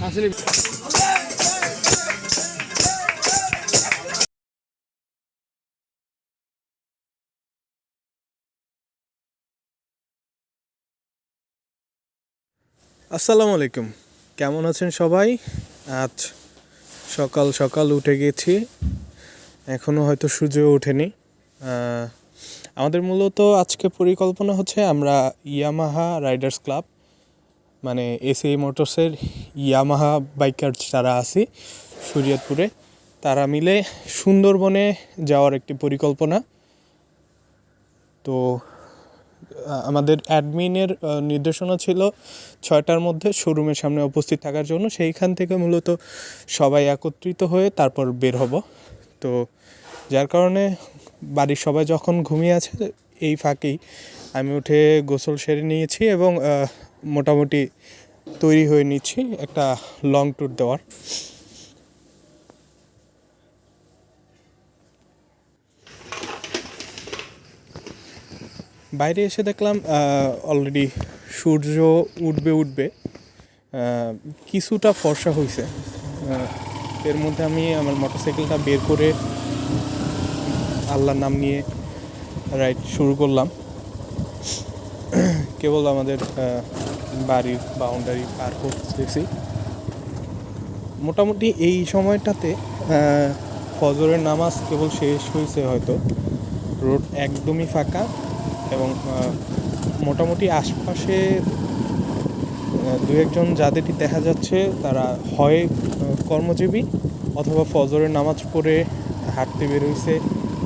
আসলে আসসালামু আলাইকুম, কেমন আছেন সবাই? আজ সকাল সকাল উঠে গেছি, এখনও হয়তো সূর্য ওঠেনি। আমাদের মূলত আজকে পরিকল্পনা হচ্ছে আমরা ইয়ামাহা রাইডার্স ক্লাব মানে এসএ মোটরসের ইয়ামাহা বাইকার যারা আছি শরীয়তপুরে, তারা মিলে সুন্দরবনে যাওয়ার একটি পরিকল্পনা। তো আমাদের অ্যাডমিনের নির্দেশনা ছিল 6টার মধ্যে শোরুমের সামনে উপস্থিত থাকার জন্য। সেইখান থেকে মূলত সবাই একত্রিত হয়ে তারপর বের হব। তো যার কারণে বাড়ির সবাই যখন ঘুমিয়ে আছে এই ফাঁকেই আমি উঠে গোসল সেরে নিয়েছি এবং মোটামুটি তৈরি হয়ে নিচ্ছি একটা লং ট্যুর দেওয়ার। বাইরে এসে দেখলাম অলরেডি সূর্য উঠবে কিছুটা ফর্সা হয়েছে। এর মধ্যে আমি আমার মোটরসাইকেলটা বের করে আল্লাহর নাম নিয়ে রাইড শুরু করলাম। কেবল আমাদের বাড়ির বাউন্ডারি পার করতেছি। মোটামুটি এই সময়টাতে ফজরের নামাজ কেবল শেষ হয়েছে হয়তো, রোড একদমই ফাঁকা এবং মোটামুটি আশপাশে দু একজন যাদেরই দেখা যাচ্ছে তারা হয় কর্মজীবী অথবা ফজরের নামাজ পড়ে হাঁটতে বেরোইছে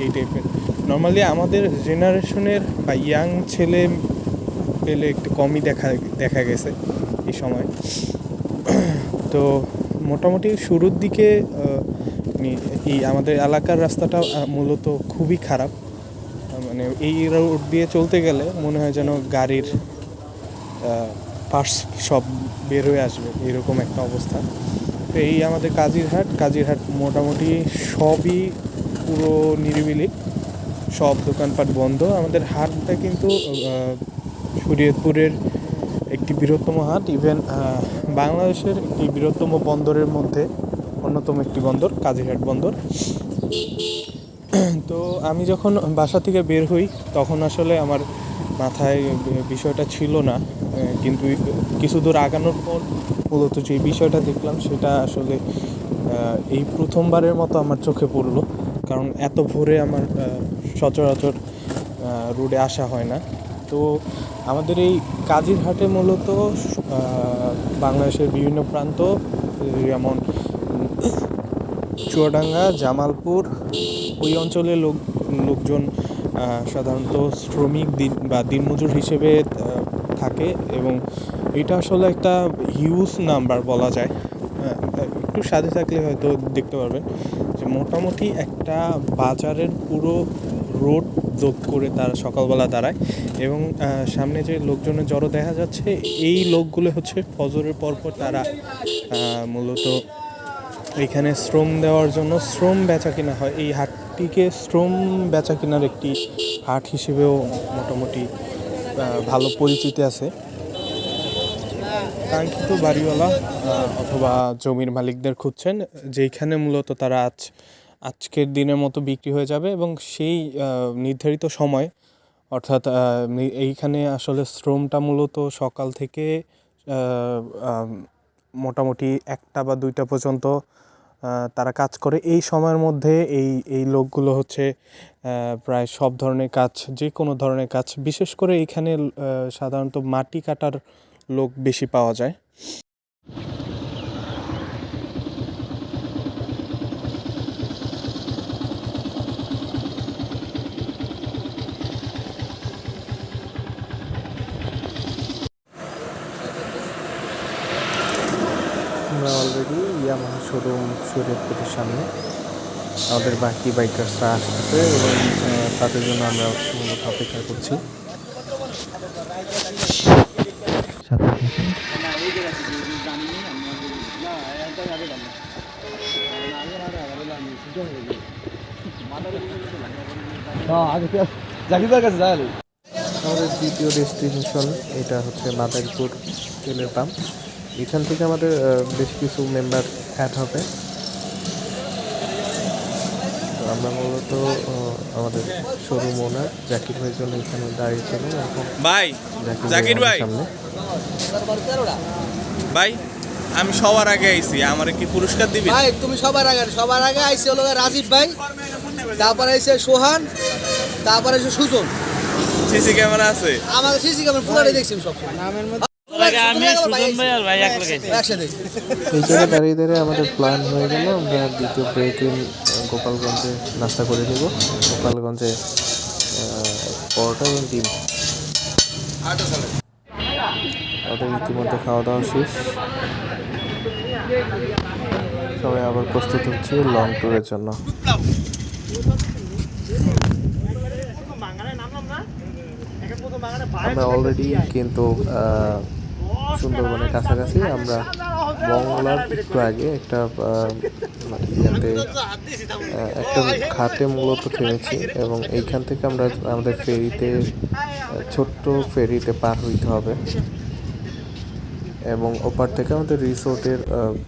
এই টাইপের। নর্মালি আমাদের জেনারেশনের বা ইয়াং ছেলে পেলে একটু কমই দেখা গেছে এই সময়। তো মোটামুটি শুরুর দিকে এই আমাদের এলাকার রাস্তাটা মূলত খুবই খারাপ, মানে এই রোড দিয়ে চলতে গেলে মনে হয় যেন গাড়ির পার্টস সব বের হয়ে আসবে, এরকম একটা অবস্থা। তো এই আমাদের কাজিরহাট মোটামুটি সবই পুরো নিরিবিলি, সব দোকানপাট বন্ধ। আমাদের হাটটা কিন্তু শরীয়তপুরের একটি বৃহত্তম হাট, ইভেন বাংলাদেশের একটি বৃহত্তম বন্দরের মধ্যে অন্যতম একটি বন্দর কাজিরহাট বন্দর। তো আমি যখন বাসা থেকে বের হই তখন আসলে আমার মাথায় বিষয়টা ছিল না, কিন্তু কিছু দূর আগানোর পর মূলত যে বিষয়টা দেখলাম সেটা আসলে এই প্রথমবারের মতো আমার চোখে পড়লো। কারণ এত ভোরে আমার সচরাচর রোডে আসা হয় না। তো আমাদের এই কাজিরহাটে মূলত বাংলাদেশের বিভিন্ন প্রান্ত যেমন চুয়াডাঙ্গা, জামালপুর ওই অঞ্চলের লোকজন সাধারণত শ্রমিক দিনমজুর হিসেবে থাকে এবং এটা আসলে একটা হিউজ নাম্বার বলা যায়। একটু সাথে থাকলে হয়তো দেখতে পারবেন যে মোটামুটি একটা বাজারের পুরো রোড ব্লক করে তারা সকালবেলা দাঁড়ায় এবং সামনে যে লোকজনের জড়ো দেখা যাচ্ছে এই লোকগুলো হচ্ছে ফজরের পরপর তারা মূলত এখানে শ্রম দেওয়ার জন্য শ্রম বেচা কিনা হয়। এই হাটটিকে শ্রম বেচা কেনার একটি হাট হিসেবেও মোটামুটি ভালো পরিচিতি আছে। কাঙ্ক্ষিত বাড়িওয়ালা অথবা জমির মালিকদের খুঁজছেন যেখানে মূলত তারা আজকের দিনের মতো বিক্রি হয়ে যাবে এবং সেই নির্ধারিত সময়, অর্থাৎ এইখানে আসলে শ্রমটা মূলত সকাল থেকে মোটামুটি 1টা বা 2টা পর্যন্ত তারা কাজ করে। এই সময়ের মধ্যে এই লোকগুলো হচ্ছে প্রায় সব ধরনের কাজ, যে কোনো ধরনের কাজ, বিশেষ করে এইখানে সাধারণত মাটি কাটার লোক বেশি পাওয়া যায়। আমরা অলরেডি ইয়ামাহা শোরুম শরীয়তপুরের সামনে, আমাদের বাকি বাইকার্সরা আসতেছে এবং তাদের জন্য আমরা মূলত অপেক্ষা করছি। আমাদের দ্বিতীয় ডেস্টিনেশন এটা হচ্ছে মাদারীপুর তেলের পাম্প। এখান থেকে আমাদের বেশ কিছু মেম্বার অ্যাড হবে। তো আমরা মূলত আমাদের শোরুম ওনার জাকির ভাইয়ের জন্য এখানে দাঁড়িয়েছিলাম। এখন ভাই জাকির ভাই সামনে ভাই আমি সবার আগে আইছি, আমার কি পুরস্কার দিবি? ভাই তুমি সবার আগে আইছে হলো রাজীব ভাই, তারপরে আইছে সোহান, তারপরে আইছে সুজন। সিসি ক্যামেরা আছে? আমাদের সিসি ক্যামেরা পুরাটাই দেখছি সব নামের মধ্যে। আমি সুজন ভাই আর ভাই একসাথে এই জায়গায় দাঁড়িয়ে দাঁড়িয়ে আমাদের প্ল্যান হয়ে গেল আমরা দ্বিতীয় ব্রেক ইন গোপালগঞ্জে নাস্তা করে নেব। গোপালগঞ্জে পরোটা এবং ডিম। ওদের ইতিমধ্যে খাওয়া দাওয়া শেষ, সবাই আবার প্রস্তুত হচ্ছে লং ট্যুরের জন্য। আমরা অলরেডি কিন্তু সুন্দরবনের কাছাকাছি। আমরা মংলার একটু আগে একটা ইয়াতে একটা ঘাটে মূলত থেমেছি এবং এইখান থেকে আমরা আমাদের ফেরিতে ছোট্ট ফেরিতে পার হইতে হবে এবং ওপার থেকে আমাদের রিসোর্টের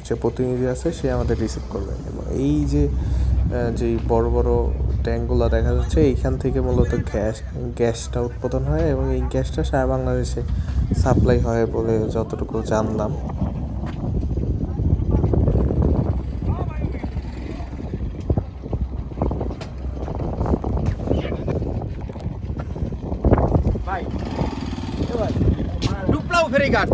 যে প্রতিনিধি আছে সে আমাদের রিসিভ করবে। এবং এই যে বড় বড় ট্যাঙ্কগুলো দেখা যাচ্ছে এইখান থেকে মূলত গ্যাসটা উৎপাদন হয় এবং এই গ্যাসটা সারা বাংলাদেশে সাপ্লাই হয় বলে যতটুকু জানলাম। ডুবলাও ফেরি ঘাট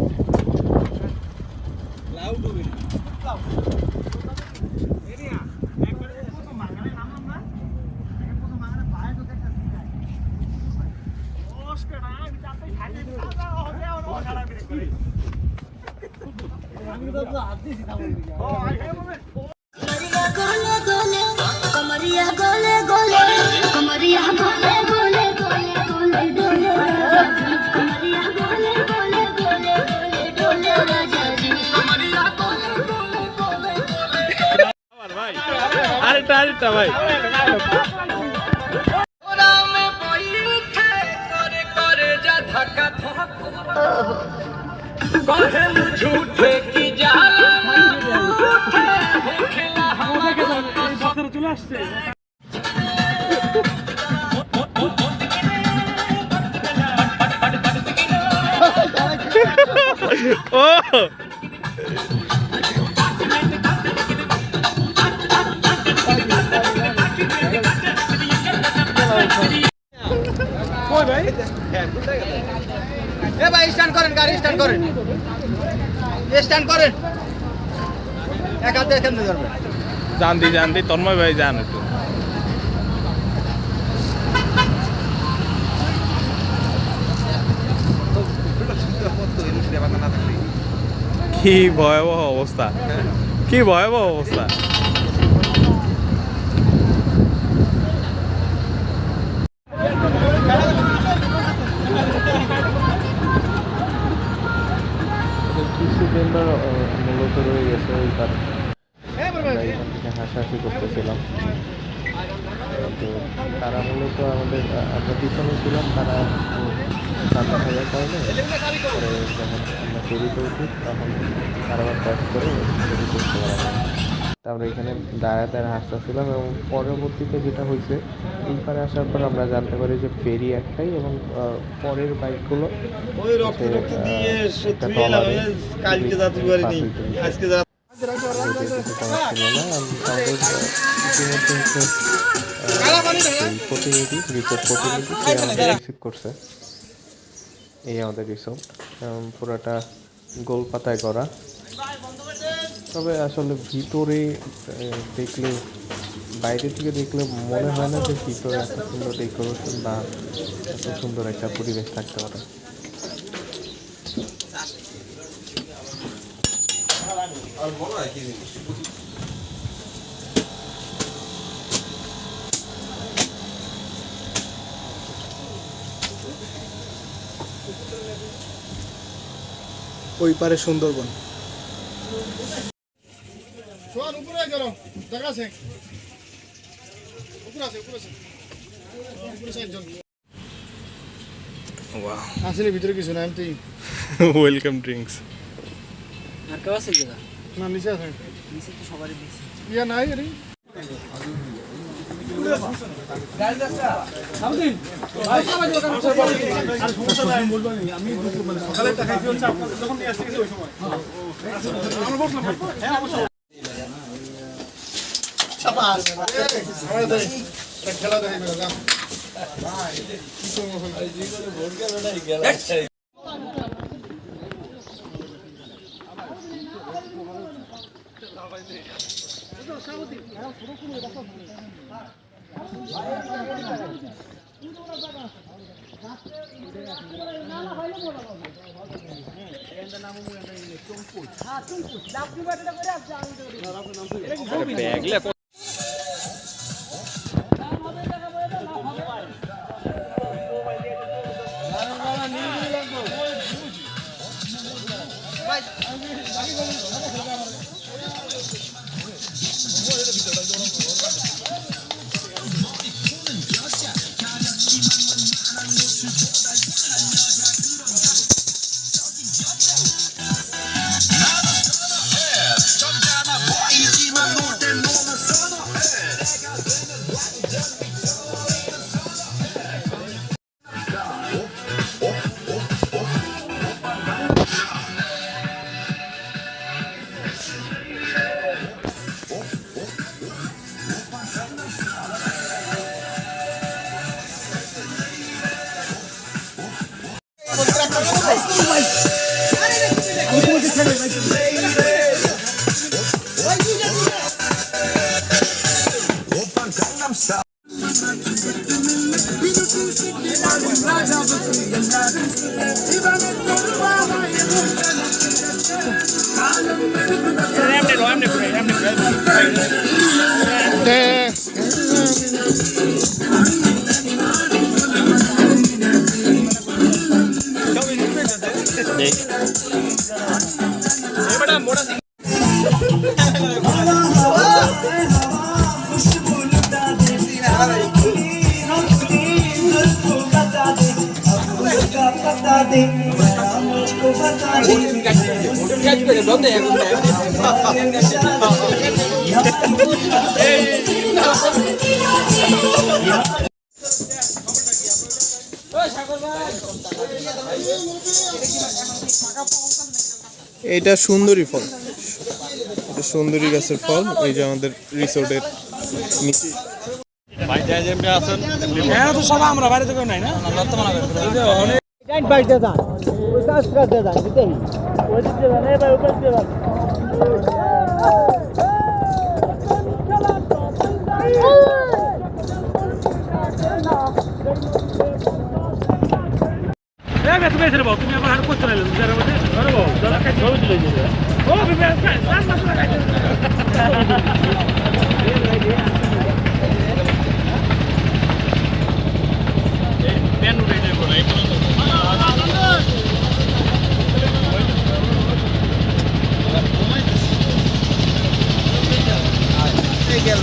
कमरिया गोले गोले कमरिया गोले गोले गोले गोले डोले कमरिया गोले गोले गोले गोले डोले राजा जी कमरिया गोले गोले गोले गोले ভাই আরেকটা ভাই ওরা মে বইঠে করে করে যা ধাক্কা ধাক্কা কহে ঝুঠে কি জালা উঠে খেলা আমাকে চলে আসছে। ও এ ভাই স্ট্যান্ড করেন, গাড়ি স্ট্যান্ড করেন, স্ট্যান্ড করেন, এক হাতে এখান থেকে ধরবেন। জান দি তন্ময় ভাই জান একটু। কি ভয়াবহ অবস্থা, কি ভয়াবহ অবস্থা। কিছু মেম্বার মূলত রয়ে গেছে ওই কারণে আমরা এখান থেকে হাসাহাসি করতেছিলাম। তো তারা মূলত আমরা পিছনে ছিলাম, তারা ঠান্ডা থাকার কারণে পরে যখন আমরা ফেরিতে উঠি তখন তারা আবার ব্যাক করে ফেরি করতে পারা। আমরা এখানে দাঁড়ায় হাসতেছিলাম এবং পরবর্তীতে যেটা হয়েছে এই পারে আসার পর আমরা জানতে পারি যে ফেরি একটাই এবং পরের বাইকগুলো একটা ট্রলারে প্রতিনিধি রিসোর্ট প্রতিনিধি সে আমাদের রিসিভ করছে। এই আমাদের রিসোর্ট পুরাটা গোল পাতায় করা, তবে আসলে ভিতরে দেখলে বাইরে থেকে দেখলে মনে হয় না যে ভিতরে এত সুন্দর ডেকোরেশন বা এত সুন্দর একটা পরিবেশ থাকতে পারে। ওই পারে সুন্দরবন। ওয়াও, আসলে ভিতরে কিছু না, আমি ওয়েলকাম ড্রিঙ্কস। আর কেউ আছে কি না নিচে আছে নিচে তো সবারই দিছি ইয়া নাই রে খেলা দেখাই এটা সুন্দরী ফল, এটা সুন্দরী গাছের ফল। এই যে আমাদের রিসোর্টের নিচে আমরা বাইরে থেকে নাই না বাইরে যান ওই কাজ করতে যান বুঝতে ওই দিকে যান এই ভাই ওই দিকে যান তুমি এসে বাবু তুমি আমার হাত করতে নাইলে যারা মধ্যে ধরো বাবু যারা কাছে ধরে দিলে যাবে ও বিবে কান মাছ লাগাইছে মেন উঠে যায় বলে এই কোনো তো গেল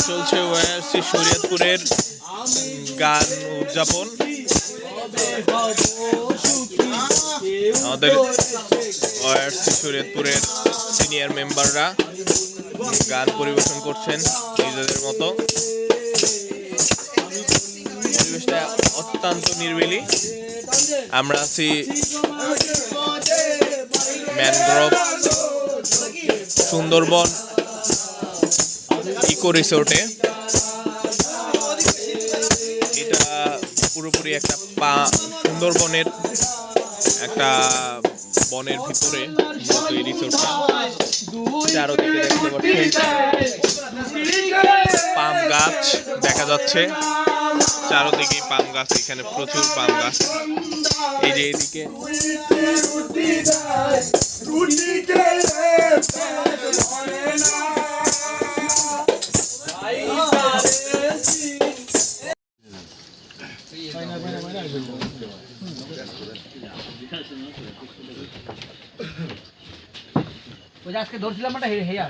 চলছে ওয়াইআরসি শরীয়তপুরের গান উদযাপন। আমাদের ওয়াইআরসি শরীয়তপুরের সিনিয়র মেম্বাররা গান পরিবেশন করছেন নিজেদের মতো। পরিবেশটা অত্যন্ত নিরিবিলি। আমরা আছি ম্যানগ্রোভ সুন্দরবন ইকো রিসোর্টে। এটা পুরোপুরি একটা সুন্দরবনের একটা বনের ভিতরে এই রিসোর্টটা। চারোদিকে দেখতে পাচ্ছেন পাম গাছ, মাছ দেখা যাচ্ছে, চারদিকে পাম গাছ, এখানে প্রচুর পাম গাছ। এই যে এদিকে ওই যে আজকে ধরছিলাম একটা হেয়া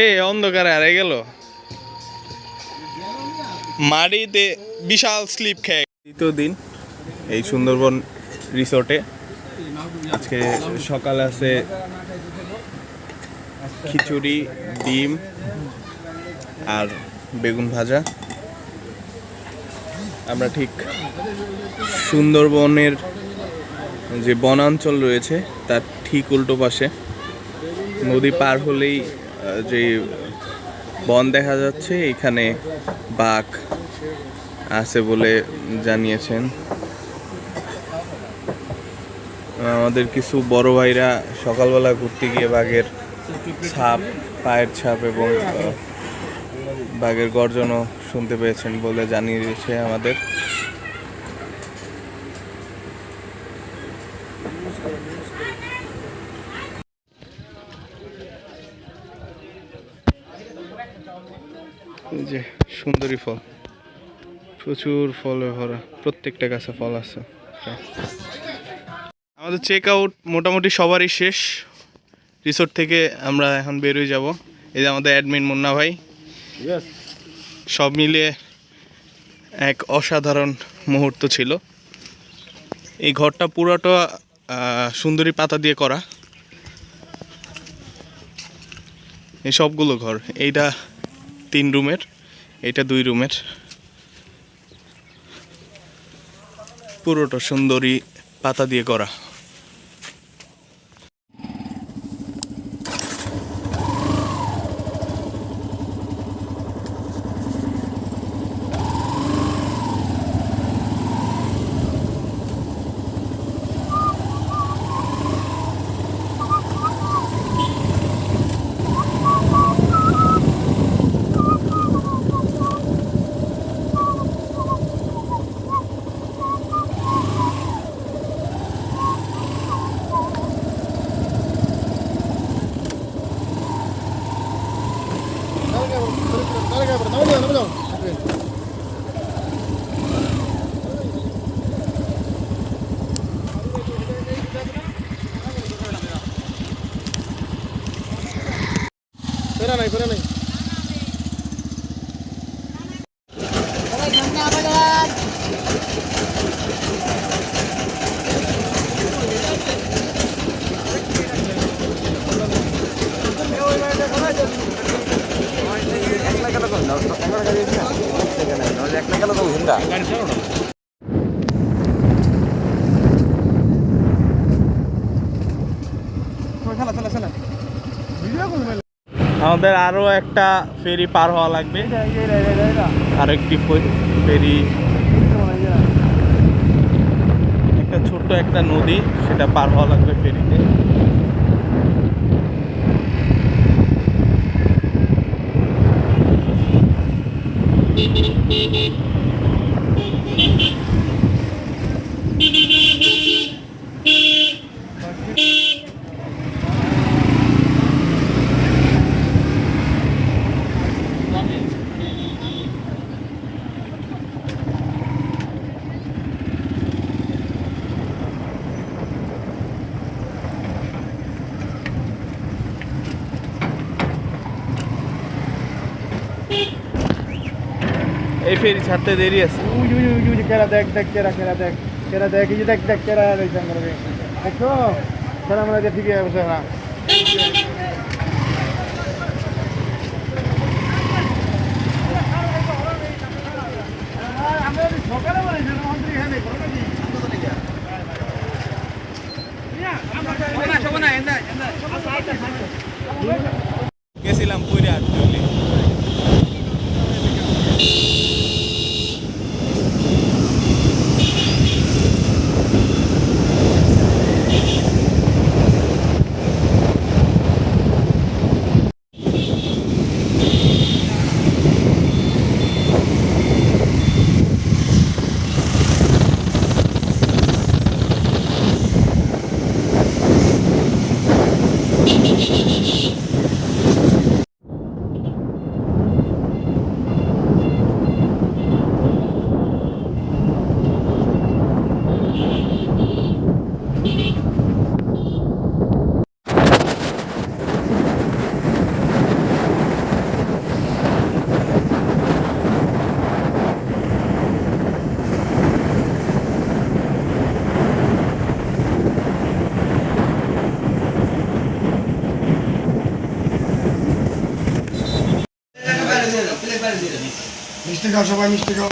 এই অন্ধকারে হারিয়ে গেল মাটিতে, বিশাল স্লিপ খেয়ে। দ্বিতীয় দিন এই সুন্দরবন রিসোর্টে। আজকে সকালে আছে খিচুড়ি, ডিম আর বেগুন ভাজা। আমরা ঠিক সুন্দরবনের যে বনাঞ্চল রয়েছে তার ঠিক উল্টো পাশে, নদী পার হলেই যে বন দেখা যাচ্ছে, এখানে বাঘ আছে বলে জানিয়েছেন আমাদের কিছু বড় ভাইরা। সকালবেলা ঘুরতে গিয়ে বাঘের ছাপ, পায়ের ছাপ এবং বাঘের গর্জনও শুনতে পেয়েছেন বলে জানিয়েছে আমাদের। এই যে সুন্দরী ফল, প্রচুর ফলে ভরা, প্রত্যেকটা গাছে ফল আছে। আমাদের চেক আউট মোটামুটি সবারই শেষ। রিসোর্ট থেকে আমরা এখন বেরোয় যাব। এই যে আমাদের অ্যাডমিন মুন্না ভাই। সব মিলিয়ে এক অসাধারণ মুহূর্ত ছিল। এই ঘরটা পুরোটা সুন্দরী পাতা দিয়ে করা। এই সবগুলো ঘর, এইটা 3 রুমের, এটা 2 রুমের, পুরোটা সুন্দরী পাতা দিয়ে করা। আমাদের আরো একটা ফেরি পার হওয়া লাগবে, আরো একটি ফেরি, একটা ছোট্ট একটা নদী, সেটা পার হওয়া লাগবে ফেরিতে। এই ফেরি ছাড়তে দেরি আছে। কেরা দেখ দেখ কেরা কেরা দেখ কেরা দেখ, এই যে দেখ দেখ কেরা দেখো কেরা, আমরা ঠিক আছে না। গেছিলাম পুরে আটচল্লিশ। মিষ্টি খাও সবাই, মিষ্টি খাও।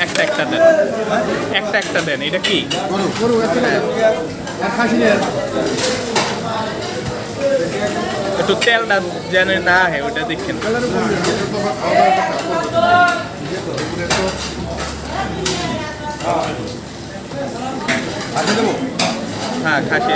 একটা একটা দেন, একটা একটা দেন। এটা কি করো করো, আর খাসি নিয়ে একটু তেলটা যেন না হয় ওটা দেখেন। হ্যাঁ খাসি।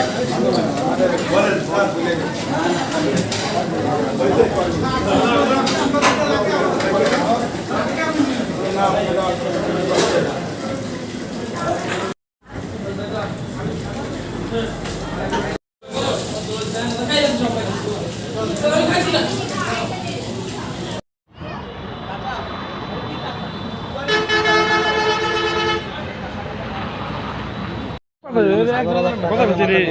কথা